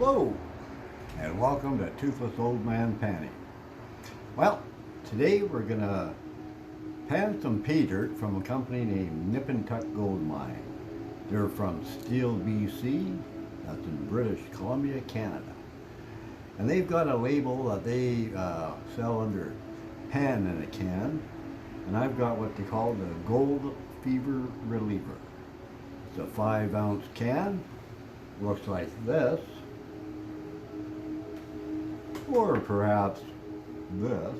Hello, and welcome to Toothless Old Man Panning. Well, today we're going to pan some pay dirt from a company named Nip Tuck Goldmine. They're from Steele, BC, that's in British Columbia, Canada. And they've got a label that they sell under pan in a can, and I've got what they call the Gold Fever Reliever. It's a 5-ounce can, looks like this, or perhaps this,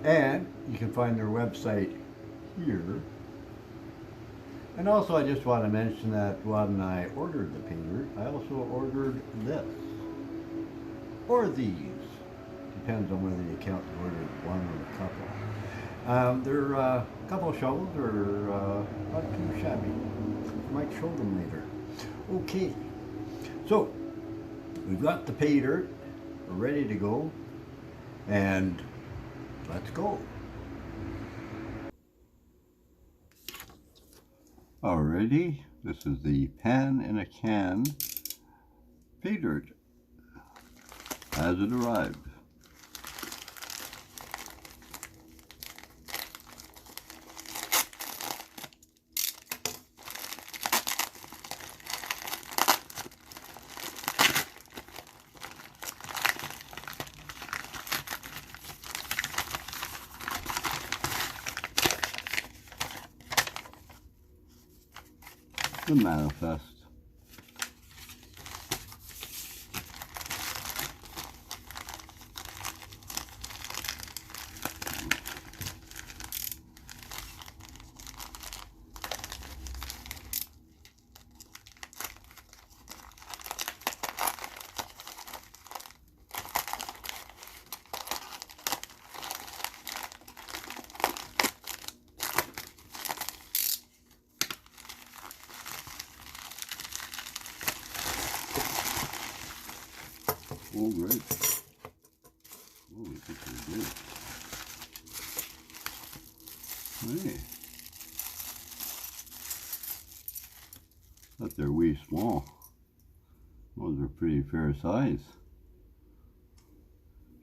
and you can find their website here. And also I just want to mention that when I ordered the Paydirt, I also ordered this, or these, depends on whether you count the order one or a couple. They're a couple of shovels, are not too shabby. I might show them later. Okay, so we've got the Paydirt ready to go, and let's go. Alrighty, this is the pan in a can Paydirt as it arrived. The manifest. Oh, great. Oh, this is good. Hey. Thought they're wee small. Those are pretty fair size.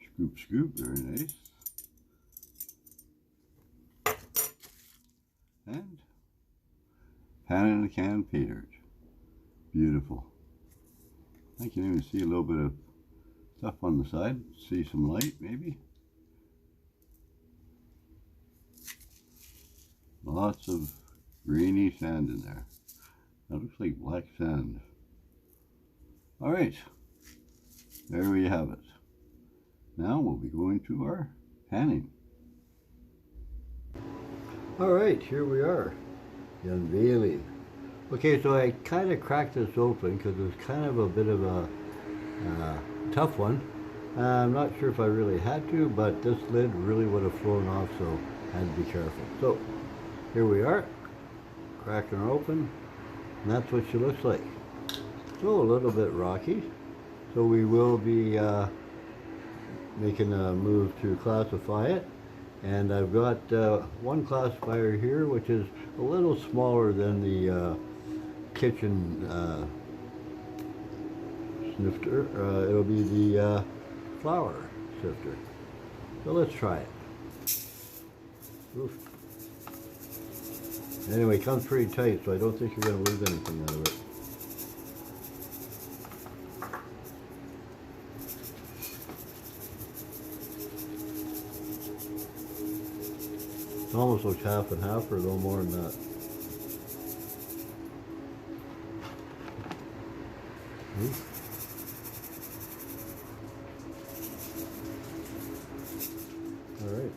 Scoop, scoop, very nice. And pan in a can Paydirt. Beautiful. I can even see a little bit of stuff on the side. See some light maybe. Lots of grainy sand in there. That looks like black sand. Alright, there we have it. Now we'll be going to our panning. Alright, here we are. The unveiling. Okay, so I kind of cracked this open because it was kind of a bit of a tough one. I'm not sure if I really had to, but this lid really would have flown off, so I had to be careful. So here we are, cracking her open, and that's what she looks like. So a little bit rocky, so we will be making a move to classify it. And I've got one classifier here, which is a little smaller than the kitchen snifter. It'll be the flour sifter. So let's try it. Oof. Anyway, it comes pretty tight, so I don't think you're going to lose anything out of it. It almost looks half and half, or a little more than that. All right.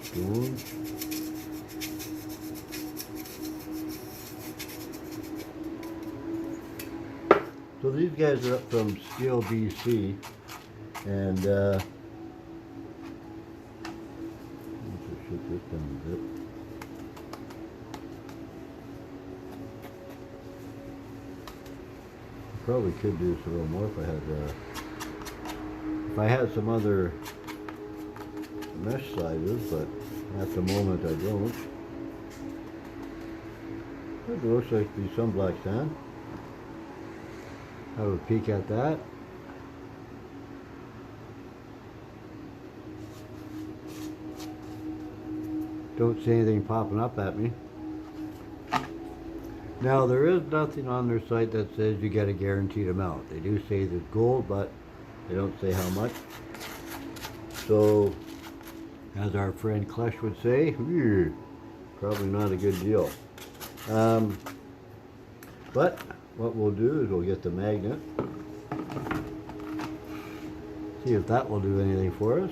Spoon. So these guys are up from Steele, BC, and let's just shut this down a bit. Probably could do this a little more if I had some other mesh sizes, but At the moment I don't. It looks like to be some black sand. Have a peek at that. Don't see anything popping up at me. Now there is nothing on their site that says you get a guaranteed amount. They do say there's gold, but they don't say how much. So, as our friend Klesh would say, probably not a good deal. But what we'll do is we'll get the magnet. See if that will do anything for us.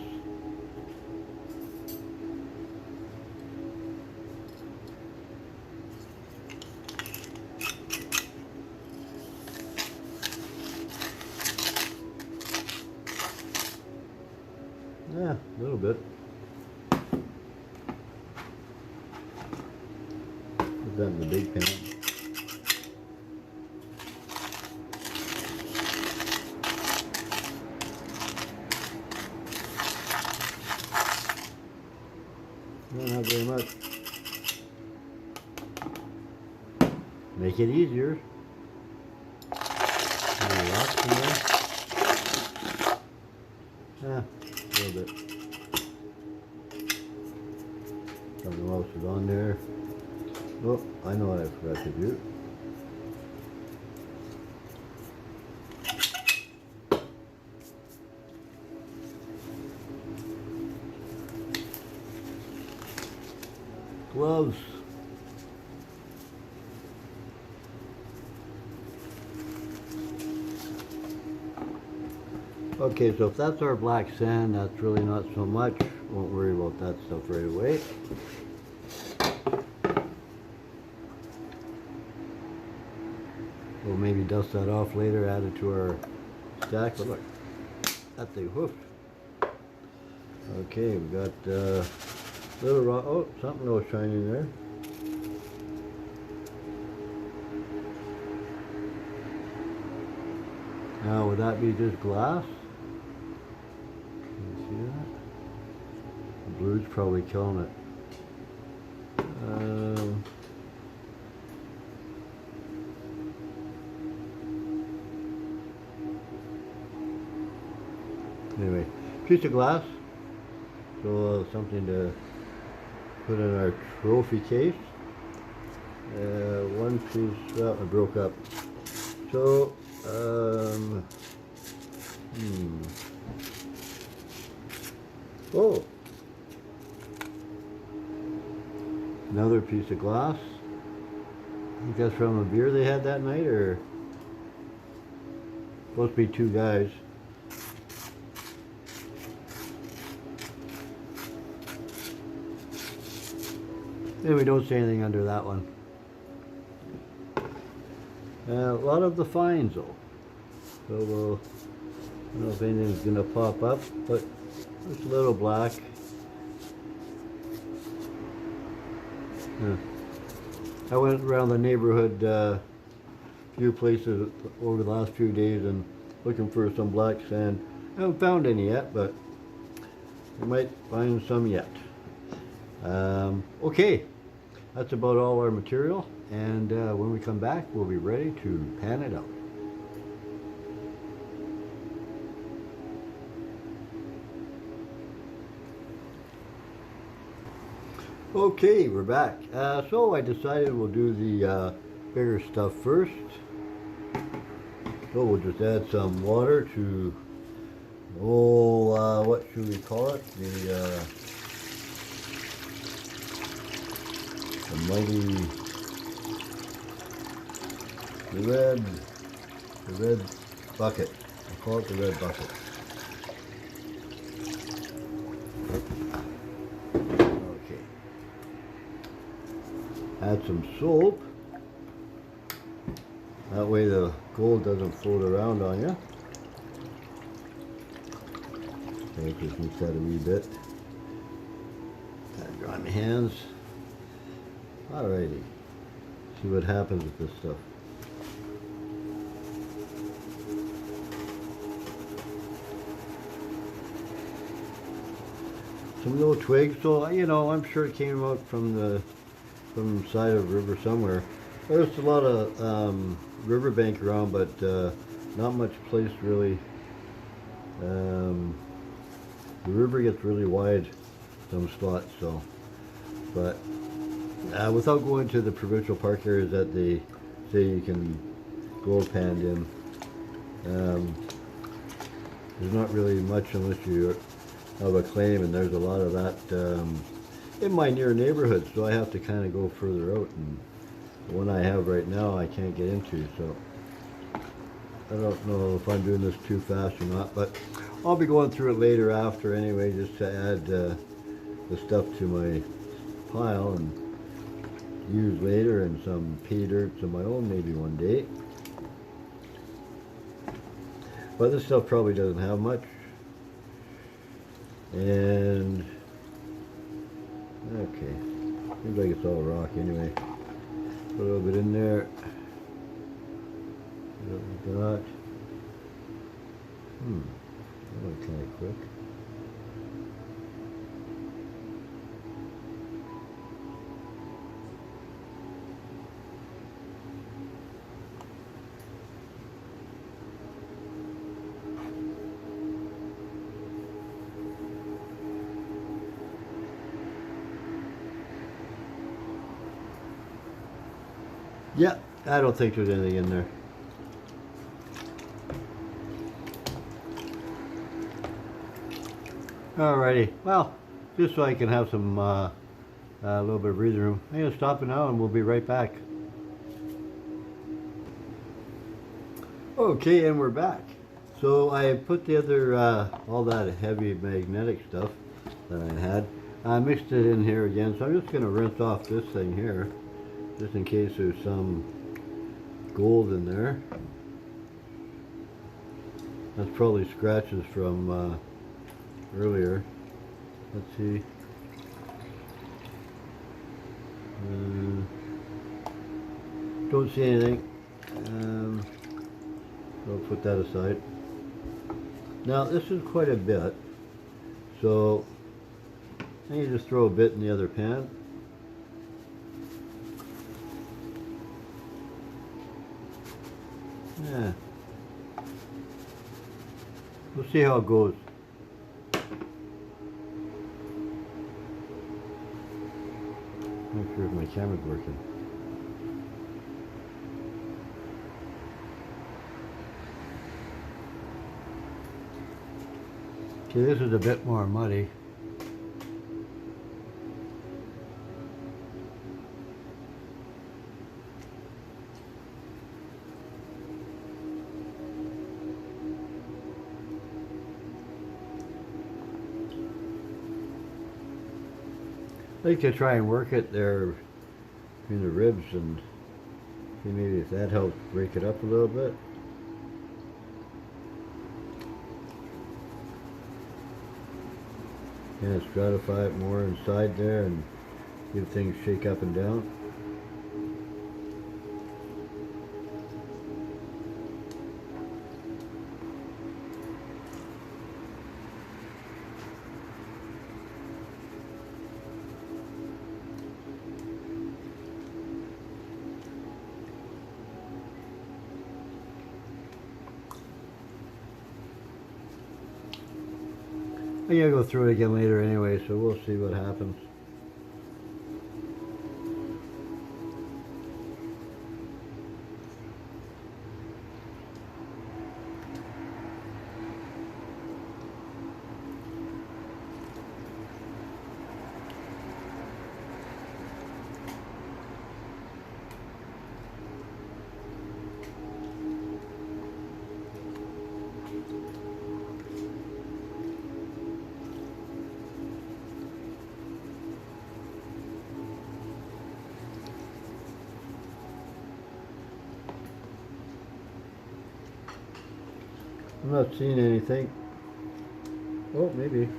Yeah, a little bit. Put that in the big pan. No, not very much. Make it easier. Lots in there. Ah, a little bit. Something else is on there. Oh, I know what I forgot to do. Gloves. Okay, so if that's our black sand, that's really not so much. Won't worry about that stuff right away. We'll maybe dust that off later, add it to our stack. But look, that thing hoofed. Okay, we got little rock. Oh, something was shining there. Now, would that be just glass? Can you see that? The blue's probably killing it. Anyway, piece of glass. So something to put in our trophy case. One piece, well, it broke up. So, oh, another piece of glass. I think that's from a beer they had that night, or supposed to be two guys. And we don't see anything under that one. A lot of the fines though. So we'll, I don't know if anything's going to pop up, but it's a little black. I went around the neighborhood few places over the last few days and looking for some black sand. I haven't found any yet, but we might find some yet. Okay, that's about all our material, and when we come back we'll be ready to pan it out. Okay, we're back. So I decided we'll do the bigger stuff first. So we'll just add some water to, what should we call it? The red bucket. I'll call it the red bucket. Okay. Add some soap. That way the gold doesn't float around on you. Okay, just mix that a wee bit. Dry my hands. Alrighty. See what happens with this stuff. some little twigs. So you know, I'm sure it came out from the side of a river somewhere. There's a lot of riverbank around, but not much place really. The river gets really wide some spots, so. But without going to the provincial park areas that they say you can gold pand in, there's not really much unless you have a claim, and there's a lot of that in my near neighborhood, so I have to kind of go further out, and the one I have right now I can't get into, so I don't know if I'm doing this too fast or not, but I'll be going through it later after anyway, just to add the stuff to my pile and use later, and some Paydirts of my own maybe one day. But this stuff probably doesn't have much. And okay, seems like it's all rock anyway. Put a little bit in there. What we got? That went kind of quick. Yeah, I don't think there's anything in there. Alrighty, well, just so I can have some a little bit of breathing room, I'm going to stop it now and we'll be right back. Okay, and we're back. So I put the other, all that heavy magnetic stuff that I had, I mixed it in here again, so I'm just going to rinse off this thing here, just in case there's some gold in there. That's probably scratches from earlier. Let's see. Don't see anything. I'll put that aside. Now this is quite a bit, so I need to just throw a bit in the other pan. Yeah. We'll see how it goes. Not sure if my camera's working. Okay, this is a bit more muddy. I like to try and work it there between the ribs and see maybe if that helps break it up a little bit. And stratify it more inside there and give things shake up and down. I'm gonna go through it again later anyway, so we'll see what happens. I'm not seeing anything. Oh, maybe.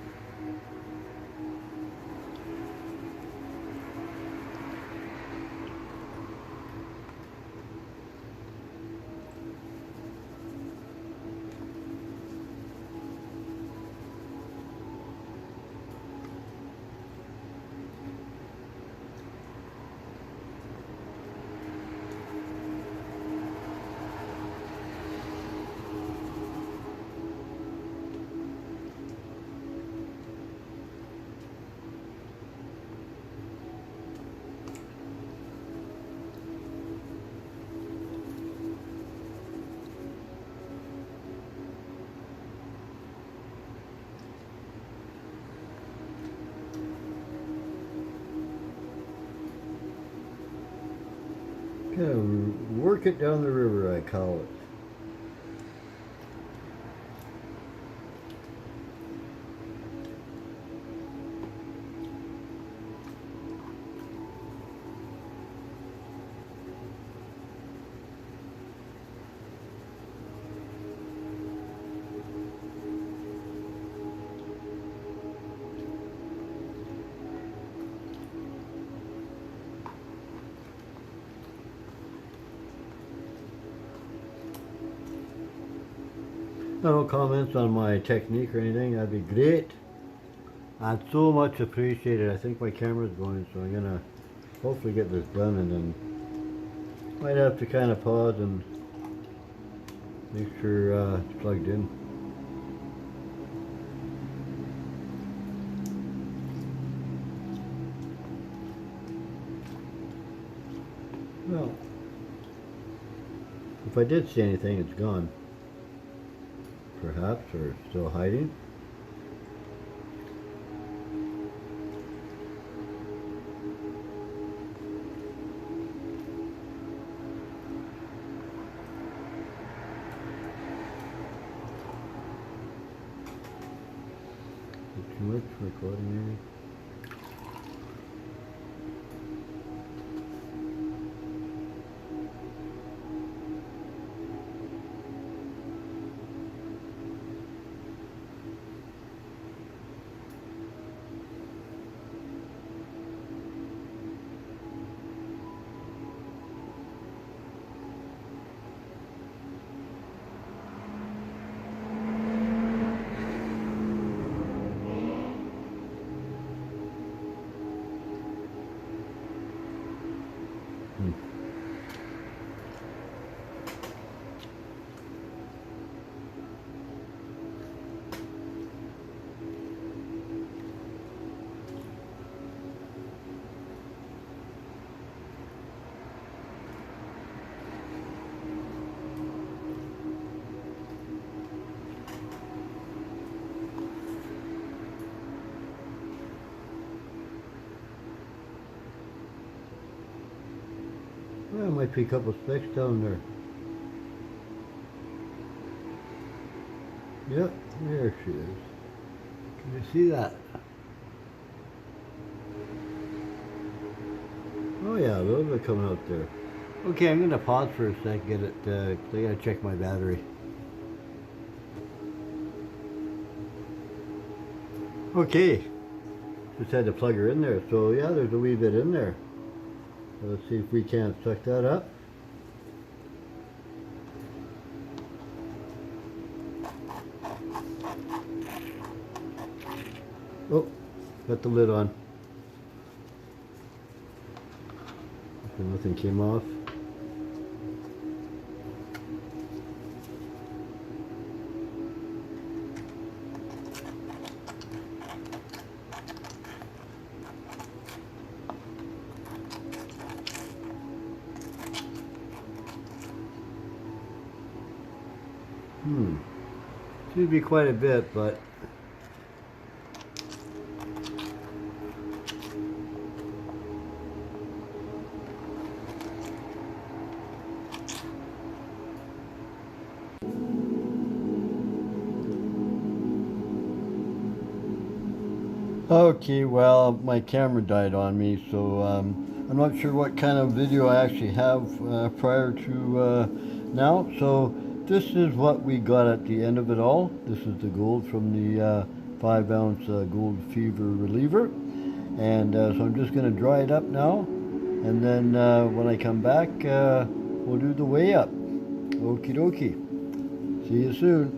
Kind of work it down the river, I call it. No comments on my technique or anything, that'd be great. I'd so much appreciate it. I think my camera's going, so I'm gonna hopefully get this done, and then might have to kind of pause and make sure it's plugged in. Well, if I did see anything, it's gone. Perhaps, or still hiding. Too much recording maybe. Well, might be a couple specks down there. Yep, there she is. Can you see that? Oh yeah, those are coming out there. Okay, I'm gonna pause for a sec, get it, I gotta check my battery. Okay, just had to plug her in there, so yeah, there's a wee bit in there. So let's see if we can't suck that up. Oh, got the lid on. Nothing came off. Seems to be quite a bit, but okay, well, my camera died on me, so I'm not sure what kind of video I actually have prior to now. So this is what we got at the end of it all. This is the gold from the 5-ounce gold fever reliever. And so I'm just going to dry it up now. And then when I come back, we'll do the weigh up. Okie dokie. See you soon.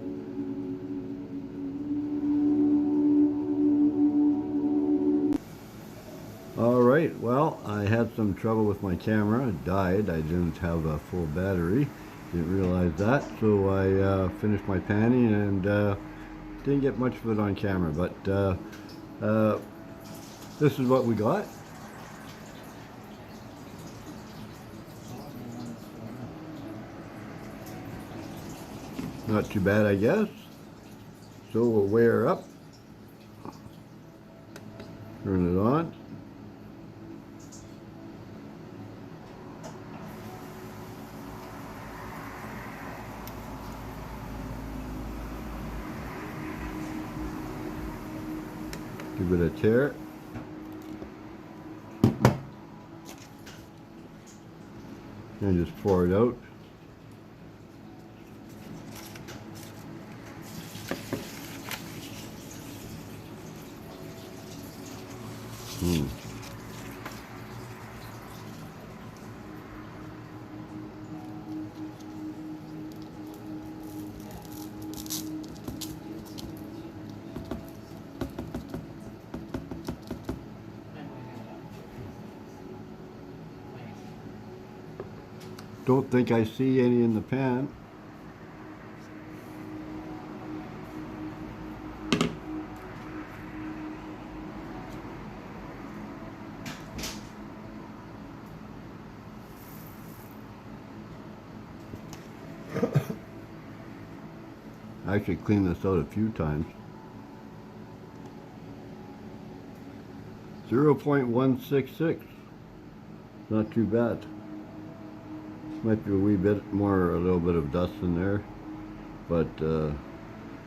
Alright, well, I had some trouble with my camera. It died. I didn't have a full battery. Didn't realize that, so I finished my panning and didn't get much of it on camera, but this is what we got. Not too bad, I guess. So we'll weigh her up. Turn it on. Give it a tear. And just pour it out. Don't think I see any in the pan. I actually cleaned this out a few times. 0.166. Not too bad. Might be a wee bit more, a little bit of dust in there, but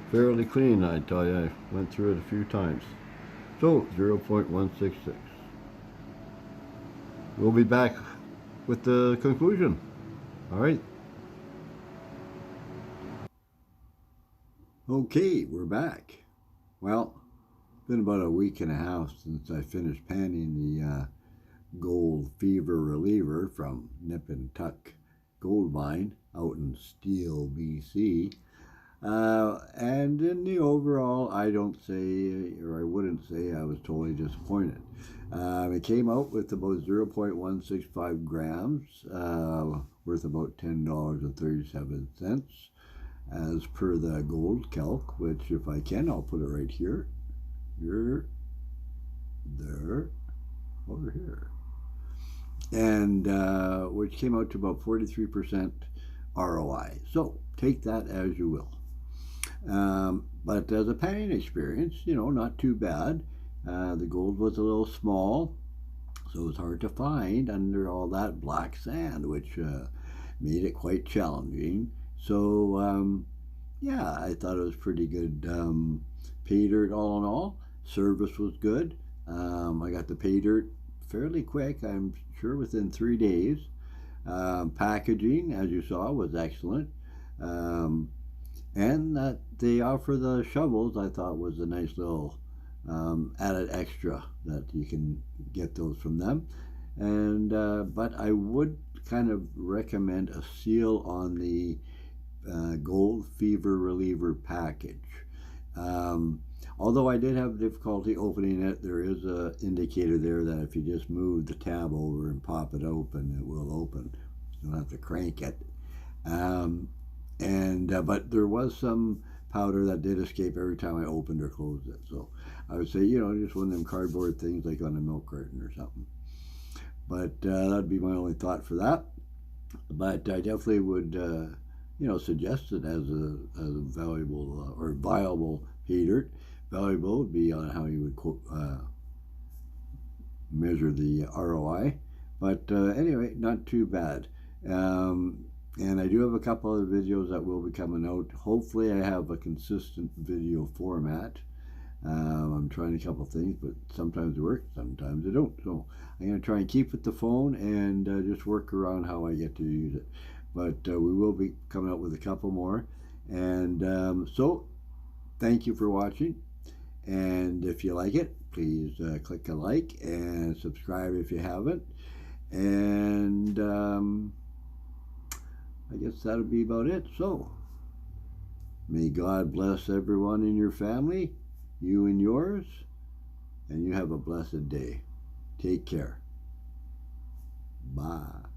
fairly clean, I tell you. I went through it a few times. So 0.166. We'll be back with the conclusion. All right. Okay, we're back. Well, it's been about a week and a half since I finished panning the Gold Fever Reliever from Nip Tuck Goldmine out in Steele, BC. And in the overall, I don't say, or I wouldn't say I was totally disappointed. It came out with about 0.165 grams, worth about $10.37, as per the gold calc, which if I can, I'll put it right here, there, over here. And which came out to about 43% ROI. So take that as you will. But as a panning experience, you know, not too bad. The gold was a little small, so it was hard to find under all that black sand, which made it quite challenging. So yeah, I thought it was pretty good. Paydirt, all in all, service was good. I got the Paydirt fairly quick, I'm sure within 3 days. Packaging, as you saw, was excellent. And that they offer the shovels, I thought was a nice little added extra, that you can get those from them. And but I would kind of recommend a seal on the Gold Fever Reliever package. Although I did have difficulty opening it, there is an indicator there that if you just move the tab over and pop it open, it will open. You don't have to crank it. But there was some powder that did escape every time I opened or closed it. So I would say, you know, just one of them cardboard things like on a milk carton or something. But that'd be my only thought for that. But I definitely would, you know, suggest it as a valuable or viable Paydirt. Valuable would be on how you would measure the ROI. But anyway, not too bad. And I do have a couple other videos that will be coming out. Hopefully I have a consistent video format. I'm trying a couple things, but sometimes it works, sometimes it don't. So I'm going to try and keep with the phone and just work around how I get to use it. But we will be coming out with a couple more. And so thank you for watching. And if you like it, please click a like and subscribe if you haven't. And I guess that'll be about it. So may God bless everyone in your family, you and yours, and you have a blessed day. Take care. Bye.